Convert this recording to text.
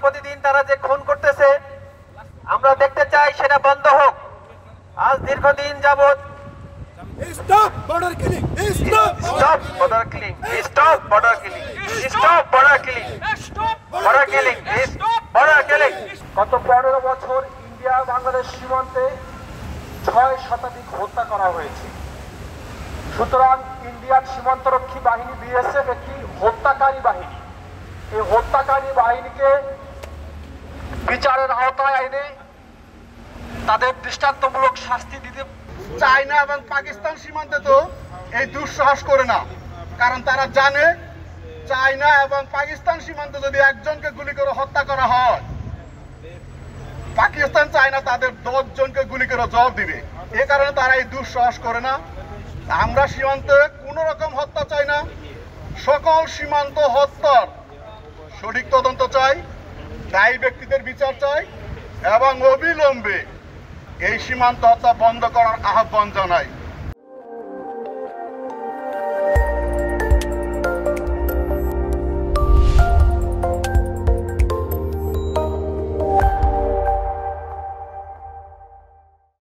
প্রতিদিন তারা যে খুন করতেছে আমরা দেখতে চাই সেটা বন্ধ হোক। আজ দীর্ঘদিন যাবত Stop border killing! Stop! Stop border killing! Stop border killing! Stop border killing! Border killing! Border killing! গত 15 বছর ইন্ডিয়া বাংলাদেশ সীমান্তে 6 শতাধিক হত্যা করা হয়েছে। সুতরাং ইন্ডিয়ান সীমান্তরক্ষী বাহিনী বিএসএফ একটি হত্যাকারী বাহিনী। এই হত্যাকারী বাহিনীকে বিচারের আওতায় এনে তাদের দৃষ্টান্তমূলক শাস্তি দিতে চায়না এবং পাকিস্তান সীমান্তে তো এই দুঃসাহস করে না, কারণ তারা জানে চায়না এবং পাকিস্তান সীমান্তে যদি একজনকে গুলি করে হত্যা করা হয়, পাকিস্তান চায়না তাদের 10 জনকে গুলি করে জবাব দিবে। এ কারণে তারা এই দুঃসাহস করে না। আমরা সীমান্তে কোনো রকম হত্যা চাই না, সকল সীমান্ত হত্যার সঠিক তদন্ত চাই, দায়ী ব্যক্তিদের বিচার চাই এবং অবিলম্বে এই সীমান্ত হত্যা বন্ধ করার আহ্বান জানাই।